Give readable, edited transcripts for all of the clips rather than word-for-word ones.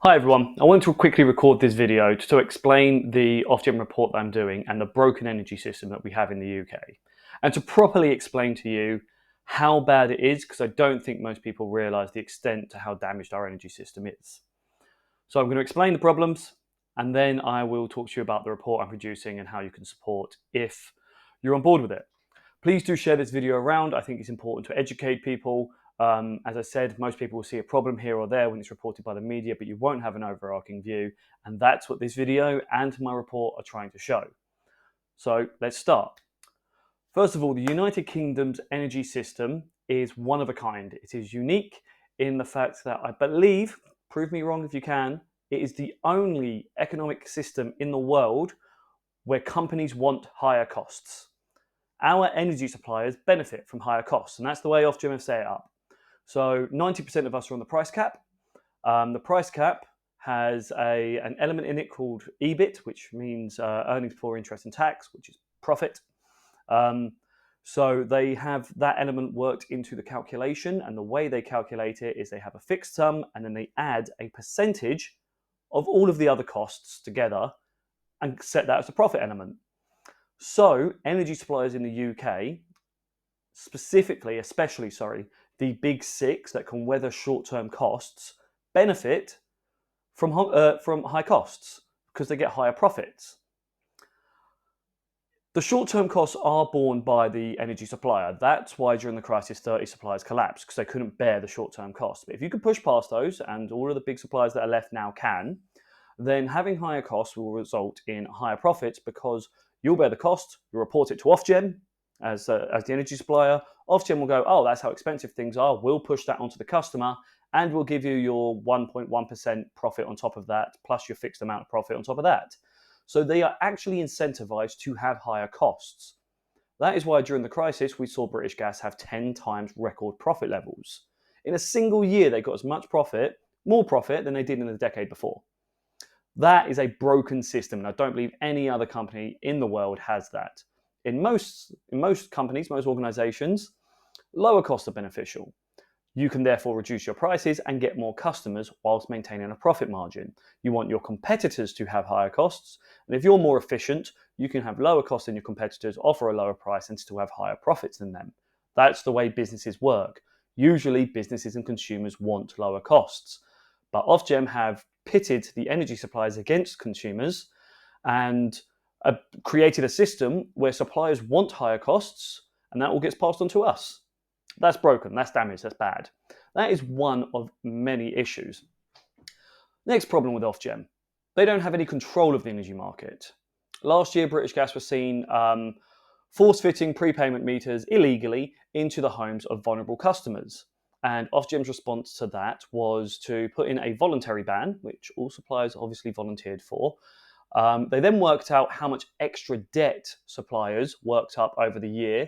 Hi everyone, I want to quickly record this video to explain the Ofgem report that I'm doing and the broken energy system that we have in the UK, and to properly explain to you how bad it is, because I don't think most people realise the extent to how damaged our energy system is. So I'm going to explain the problems, and then I will talk to you about the report I'm producing and how you can support if you're on board with it. Please do share this video around. I think it's important to educate people. As I said, most people will see a problem here or there when it's reported by the media, but you won't have an overarching view. And that's what this video and my report are trying to show. So let's start. First of all, the United Kingdom's energy system is one of a kind. It is unique in the fact that I believe, prove me wrong if you can, it is the only economic system in the world where companies want higher costs. Our energy suppliers benefit from higher costs, and that's the way Ofgem have set it up. So 90% of us are on the price cap. The price cap has an element in it called EBIT, which means earnings before interest and tax, which is profit. So they have that element worked into the calculation, and the way they calculate it is they have a fixed sum, and then they add a percentage of all of the other costs together and set that as a profit element. So energy suppliers in the UK, especially, the big six that can weather short-term costs, benefit from high costs because they get higher profits. The short-term costs are borne by the energy supplier. That's why during the crisis 30 suppliers collapsed, because they couldn't bear the short-term costs. But if you can push past those, and all of the big suppliers that are left now can, then having higher costs will result in higher profits because you'll bear the cost, you'll report it to Ofgem as the energy supplier. Ofgem will go, oh, that's how expensive things are. We'll push that onto the customer and we'll give you your 1.1% profit on top of that, plus your fixed amount of profit on top of that. So they are actually incentivized to have higher costs. That is why during the crisis, we saw British Gas have 10 times record profit levels. In a single year, they got as much profit, more profit than they did in the decade before. That is a broken system, and I don't believe any other company in the world has that. In most companies, most organizations, lower costs are beneficial. You can therefore reduce your prices and get more customers whilst maintaining a profit margin. You want your competitors to have higher costs, and if you're more efficient, you can have lower costs than your competitors, offer a lower price, and still have higher profits than them. That's the way businesses work. Usually, businesses and consumers want lower costs, but Ofgem have pitted the energy suppliers against consumers and created a system where suppliers want higher costs, and that all gets passed on to us. That's broken, that's damaged, that's bad. That is one of many issues. Next problem with Ofgem, they don't have any control of the energy market. Last year, British Gas was seen force-fitting prepayment meters illegally into the homes of vulnerable customers. And Ofgem's response to that was to put in a voluntary ban, which all suppliers obviously volunteered for. They then worked out how much extra debt suppliers worked up over the year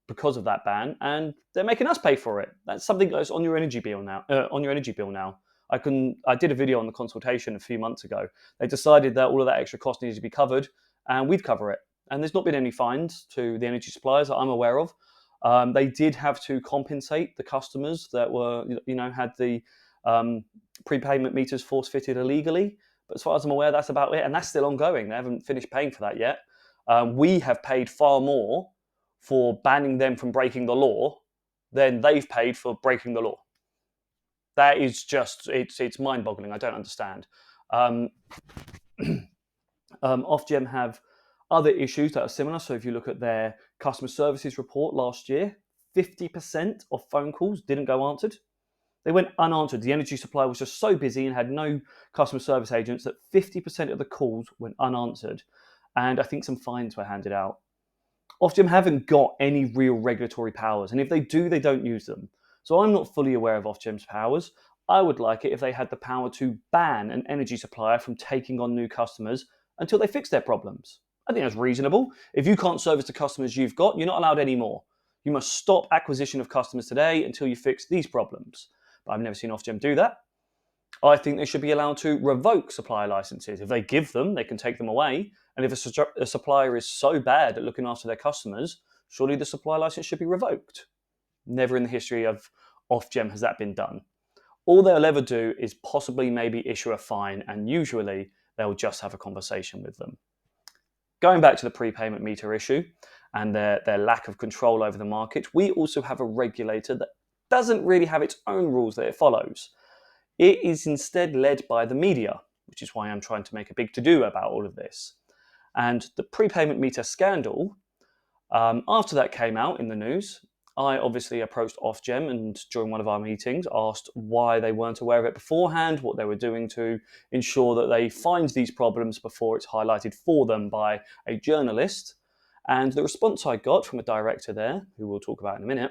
because of that ban, and they're making us pay for it. That's something that's on your energy bill now. I did a video on the consultation a few months ago. They decided that all of that extra cost needs to be covered, and we'd cover it. And there's not been any fines to the energy suppliers that I'm aware of. They did have to compensate the customers that were, had the prepayment meters force-fitted illegally. But as far as I'm aware, that's about it. And that's still ongoing. They haven't finished paying for that yet. We have paid far more for banning them from breaking the law than they've paid for breaking the law. That is just, it's mind-boggling. I don't understand. Ofgem have other issues that are similar. So if you look at their customer services report last year, 50% of phone calls didn't go answered. They went unanswered. The energy supplier was just so busy and had no customer service agents that 50% of the calls went unanswered. And I think some fines were handed out. Ofgem haven't got any real regulatory powers. And if they do, they don't use them. So I'm not fully aware of Ofgem's powers. I would like it if they had the power to ban an energy supplier from taking on new customers until they fix their problems. I think that's reasonable. If you can't service the customers you've got, you're not allowed any more. You must stop acquisition of customers today until you fix these problems. But I've never seen Ofgem do that. I think they should be allowed to revoke supplier licenses. If they give them, they can take them away. And if a supplier is so bad at looking after their customers, surely the supply license should be revoked. Never in the history of Ofgem has that been done. All they'll ever do is possibly maybe issue a fine, and usually they'll just have a conversation with them. Going back to the prepayment meter issue and their lack of control over the market, we also have a regulator that doesn't really have its own rules that it follows. It is instead led by the media, which is why I'm trying to make a big to-do about all of this. And the prepayment meter scandal, after that came out in the news, I obviously approached Ofgem and during one of our meetings asked why they weren't aware of it beforehand, what they were doing to ensure that they find these problems before it's highlighted for them by a journalist. And the response I got from a director there, who we'll talk about in a minute,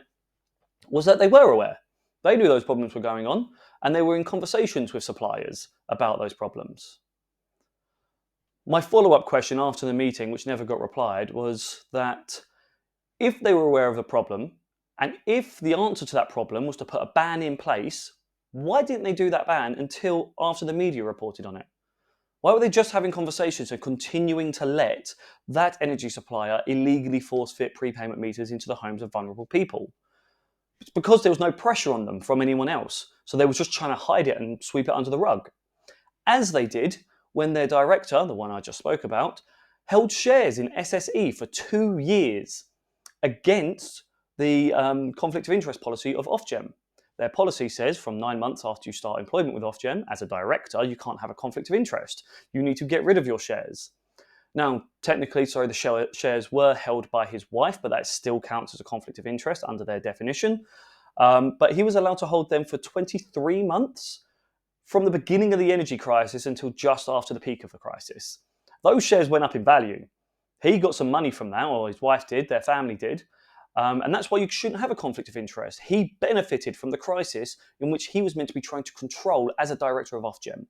was that they were aware. They knew those problems were going on and they were in conversations with suppliers about those problems. My follow-up question after the meeting, which never got replied, was that if they were aware of the problem, and if the answer to that problem was to put a ban in place, why didn't they do that ban until after the media reported on it? Why were they just having conversations and continuing to let that energy supplier illegally force fit prepayment meters into the homes of vulnerable people? It's because there was no pressure on them from anyone else. So they were just trying to hide it and sweep it under the rug. As they did when their director, the one I just spoke about, held shares in SSE for 2 years against the conflict of interest policy of Ofgem. Their policy says from 9 months after you start employment with Ofgem, as a director, you can't have a conflict of interest. You need to get rid of your shares. Now, technically, the shares were held by his wife, but that still counts as a conflict of interest under their definition. But he was allowed to hold them for 23 months from the beginning of the energy crisis until just after the peak of the crisis. Those shares went up in value. He got some money from that, or his wife did, their family did. And that's why you shouldn't have a conflict of interest. He benefited from the crisis in which he was meant to be trying to control as a director of Ofgem.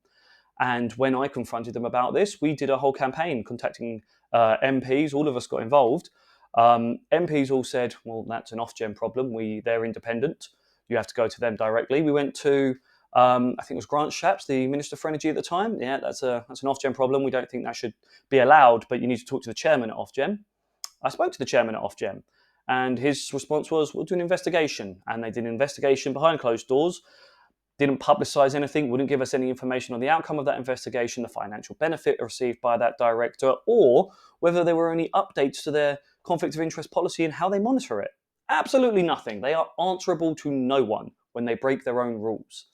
And when I confronted them about this, we did a whole campaign contacting MPs, all of us got involved. MPs all said, well, that's an Ofgem problem. They're independent. You have to go to them directly. We went to, I think it was Grant Shapps, the Minister for Energy at the time. Yeah, that's an Ofgem problem. We don't think that should be allowed, but you need to talk to the chairman at Ofgem. I spoke to the chairman at Ofgem, and his response was, we'll do an investigation. And they did an investigation behind closed doors, didn't publicise anything, wouldn't give us any information on the outcome of that investigation, the financial benefit received by that director, or whether there were any updates to their conflict of interest policy and how they monitor it. Absolutely nothing. They are answerable to no one when they break their own rules.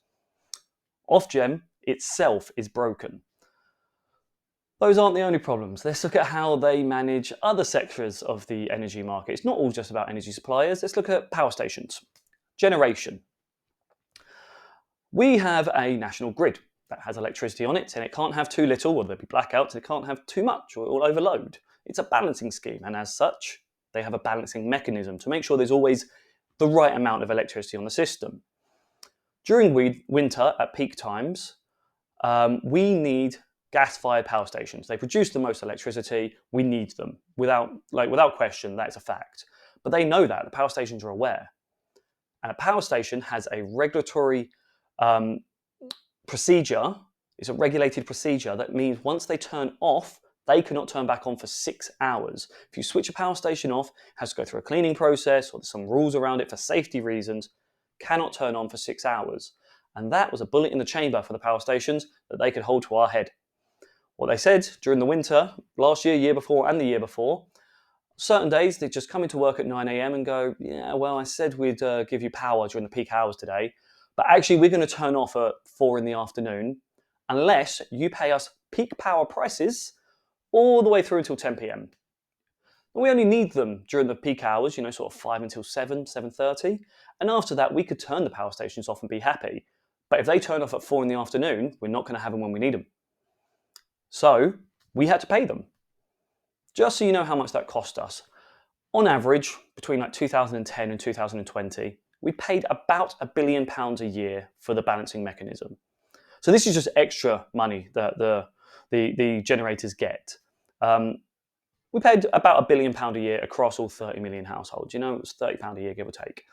Ofgem itself is broken. Those aren't the only problems. Let's look at how they manage other sectors of the energy market. It's not all just about energy suppliers. Let's look at power stations. Generation. We have a national grid that has electricity on it, and it can't have too little, or there'll be blackouts, and it can't have too much, or it will overload. It's a balancing scheme, and as such, they have a balancing mechanism to make sure there's always the right amount of electricity on the system. During winter, at peak times, we need gas-fired power stations. They produce the most electricity. We need them without question. That's a fact. But they know that. The power stations are aware. And a power station has a regulatory procedure. It's a regulated procedure that means once they turn off, they cannot turn back on for 6 hours. If you switch a power station off, it has to go through a cleaning process, or there's some rules around it for safety reasons, cannot turn on for 6 hours. And that was a bullet in the chamber for the power stations that they could hold to our head. What they said during the winter, last year, year before, and the year before, certain days they'd just come into work at 9 a.m. and go, yeah, well, I said we'd give you power during the peak hours today, but actually we're going to turn off at 4 in the afternoon unless you pay us peak power prices all the way through until 10 p.m. We only need them during the peak hours, sort of 5 until 7, 7:30. And after that, we could turn the power stations off and be happy. But if they turn off at 4 in the afternoon, we're not going to have them when we need them. So we had to pay them. Just so you know how much that cost us. On average, between 2010 and 2020, we paid about £1 billion a year for the balancing mechanism. So this is just extra money that the generators get. We paid about £1 billion a year across all 30 million households. It was £30 a year, give or take.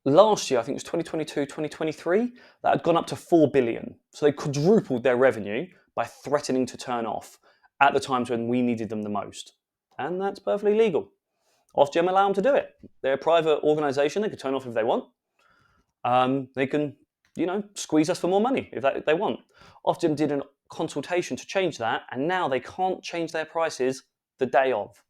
Last year, I think it was 2022, 2023, that had gone up to 4 billion. So they quadrupled their revenue by threatening to turn off at the times when we needed them the most. And that's perfectly legal. Ofgem allow them to do it. They're a private organisation, they could turn off if they want. They can, squeeze us for more money if they want. Ofgem did a consultation to change that, and now they can't change their prices the day of.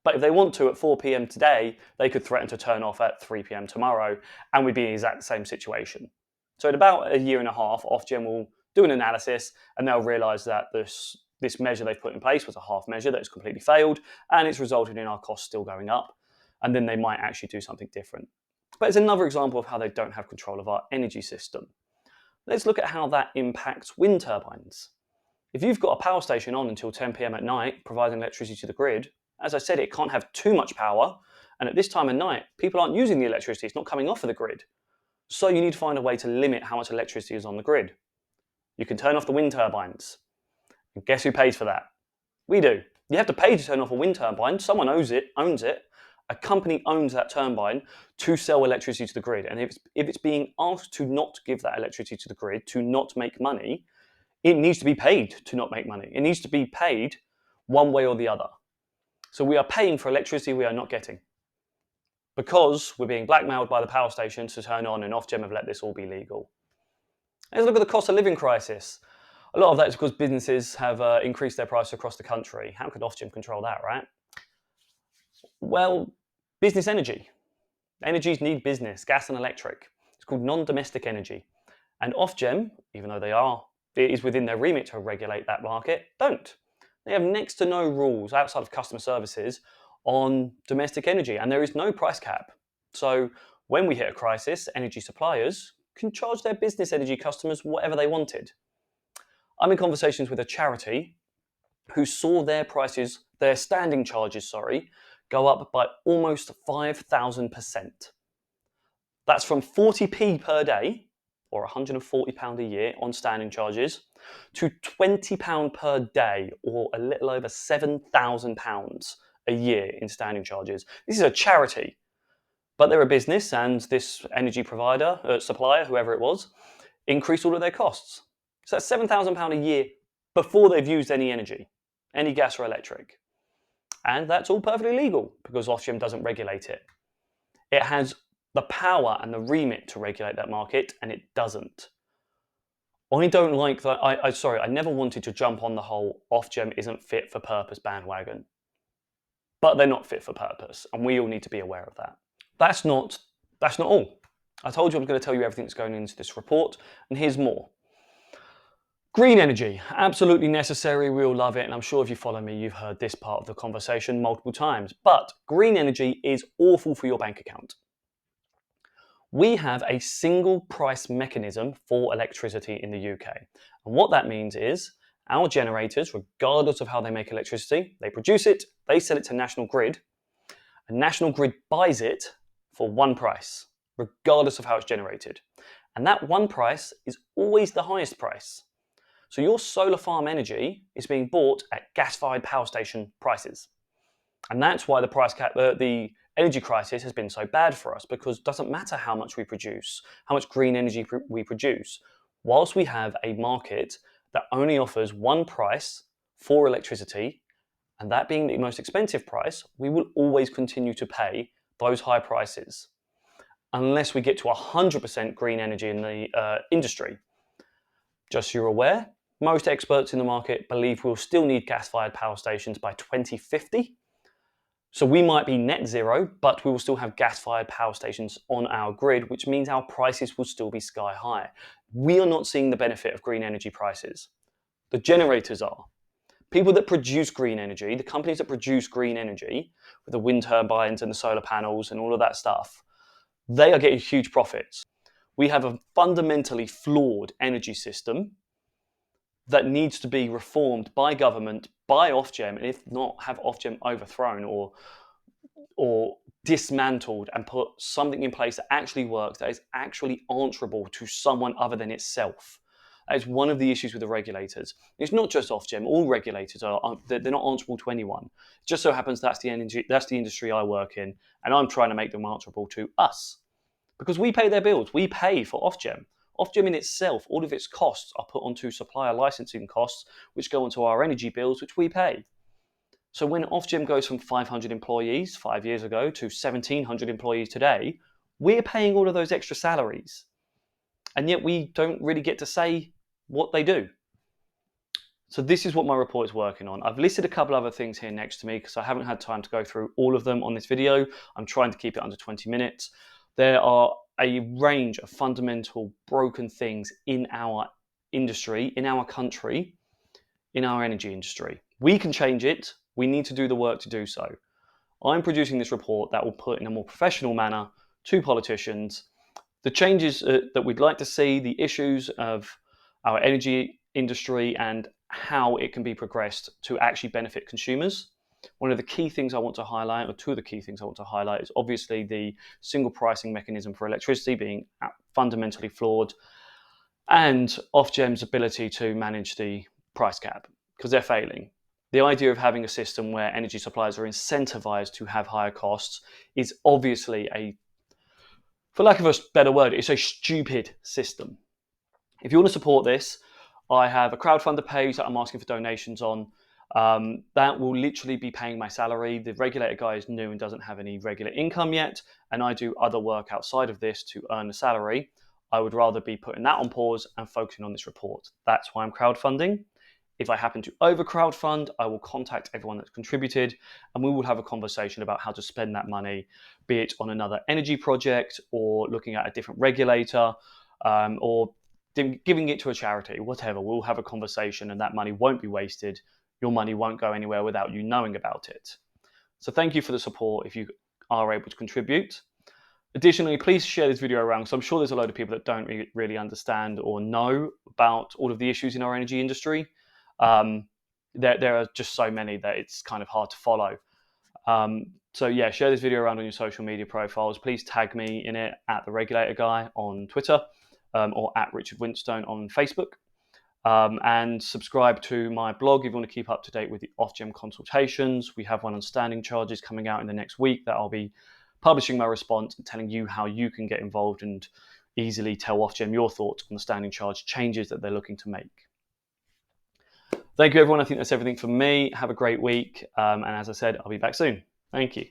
But if they want to at 4 p.m. today, they could threaten to turn off at 3 p.m. tomorrow, and we'd be in the exact same situation. So in about a year and a half, Ofgem will do an analysis, and they'll realise that this measure they've put in place was a half measure that has completely failed, and it's resulted in our costs still going up. And then they might actually do something different. But it's another example of how they don't have control of our energy system. Let's look at how that impacts wind turbines. If you've got a power station on until 10 p.m. at night, providing electricity to the grid, as I said, it can't have too much power, and at this time of night, people aren't using the electricity, it's not coming off of the grid. So you need to find a way to limit how much electricity is on the grid. You can turn off the wind turbines. And guess who pays for that? We do. You have to pay to turn off a wind turbine, someone owns it. A company owns that turbine to sell electricity to the grid. And if it's being asked to not give that electricity to the grid, to not make money, it needs to be paid to not make money. It needs to be paid one way or the other. So we are paying for electricity we are not getting because we're being blackmailed by the power stations to turn on, and Ofgem have let this all be legal. Let's look at the cost of living crisis. A lot of that is because businesses have increased their price across the country. How could Ofgem control that, right? Well, business energy. Energies need business, gas and electric. It's called non-domestic energy. And Ofgem, even though it is within their remit to regulate that market, don't. They have next to no rules outside of customer services on domestic energy, and there is no price cap. So when we hit a crisis, energy suppliers can charge their business energy customers whatever they wanted. I'm in conversations with a charity who saw their standing charges, go up by almost 5,000%. That's from 40p per day, or £140 a year on standing charges, to £20 per day, or a little over £7,000 a year in standing charges. This is a charity, but they're a business, and this energy supplier, whoever it was, increased all of their costs. So that's £7,000 a year before they've used any energy, any gas or electric. And that's all perfectly legal because Ofgem doesn't regulate it. It has the power and the remit to regulate that market, and it doesn't. I don't like that. I never wanted to jump on the whole Ofgem isn't fit for purpose bandwagon. But they're not fit for purpose, and we all need to be aware of that. That's not all. I told you I'm going to tell you everything that's going into this report, and here's more. Green energy, absolutely necessary, we all love it, and I'm sure if you follow me, you've heard this part of the conversation multiple times. But green energy is awful for your bank account. We have a single price mechanism for electricity in the UK. And what that means is our generators, regardless of how they make electricity, they produce it, they sell it to National Grid, and National Grid buys it for one price, regardless of how it's generated. And that one price is always the highest price. So your solar farm energy is being bought at gas-fired power station prices. And that's why the energy crisis has been so bad for us, because it doesn't matter how much we produce, how much green energy we produce. Whilst we have a market that only offers one price for electricity, and that being the most expensive price, we will always continue to pay those high prices unless we get to 100% green energy in the industry. Just so you're aware, most experts in the market believe we'll still need gas-fired power stations by 2050. So we might be net zero, but we will still have gas-fired power stations on our grid, which means our prices will still be sky high. We are not seeing the benefit of green energy prices. The generators are. People that produce green energy, the companies that produce green energy, with the wind turbines and the solar panels and all of that stuff, they are getting huge profits. We have a fundamentally flawed energy system that needs to be reformed by government, by Ofgem, and if not, have Ofgem overthrown or dismantled and put something in place that actually works, that is actually answerable to someone other than itself. That is one of the issues with the regulators. It's not just Ofgem, all regulators they're not answerable to anyone. It just so happens that's the industry I work in, and I'm trying to make them answerable to us. Because we pay their bills, we pay for Ofgem. Ofgem in itself, all of its costs are put onto supplier licensing costs, which go onto our energy bills, which we pay. So when Ofgem goes from 500 employees 5 years ago to 1,700 employees today, We're paying all of those extra salaries, and yet we don't really get to say what they do. So this is what my report is working on. I've listed a couple other things here next to me because I haven't had time to go through all of them on this video. I'm trying to keep it under 20 minutes. There are a range of fundamental broken things in our industry, in our country, in our energy industry. We can change it. We need to do the work to do so. I'm producing this report that will put in a more professional manner to politicians the changes that we'd like to see, the issues of our energy industry and how it can be progressed to actually benefit consumers. One of the key things I want to highlight, or two of the key things I want to highlight, is obviously the single pricing mechanism for electricity being fundamentally flawed, and Ofgem's ability to manage the price cap, because they're failing. The idea of having a system where energy suppliers are incentivized to have higher costs is obviously for lack of a better word, it's a stupid system. If you want to support this, I have a crowdfunder page that I'm asking for donations on. That will literally be paying my salary. The regulator guy is new and doesn't have any regular income yet, and I do other work outside of this to earn a salary. I would rather be putting that on pause and focusing on this report. That's why I'm crowdfunding. If I happen to over crowdfund, I will contact everyone that's contributed and we will have a conversation about how to spend that money, be it on another energy project or looking at a different regulator or giving it to a charity, whatever. We'll have a conversation and that money won't be wasted. Your money won't go anywhere without you knowing about it. So thank you for the support if you are able to contribute. Additionally, please share this video around because I'm sure there's a load of people that don't really understand or know about all of the issues in our energy industry. There are just so many that it's kind of hard to follow. So yeah, share this video around on your social media profiles. Please tag me in it at the Regulator Guy on Twitter or at Richard Winstone on Facebook. And subscribe to my blog if you want to keep up to date with the Ofgem consultations. We have one on standing charges coming out in the next week that I'll be publishing my response and telling you how you can get involved and easily tell Ofgem your thoughts on the standing charge changes that they're looking to make. Thank you, everyone. I think that's everything from me. Have a great week. And as I said, I'll be back soon. Thank you.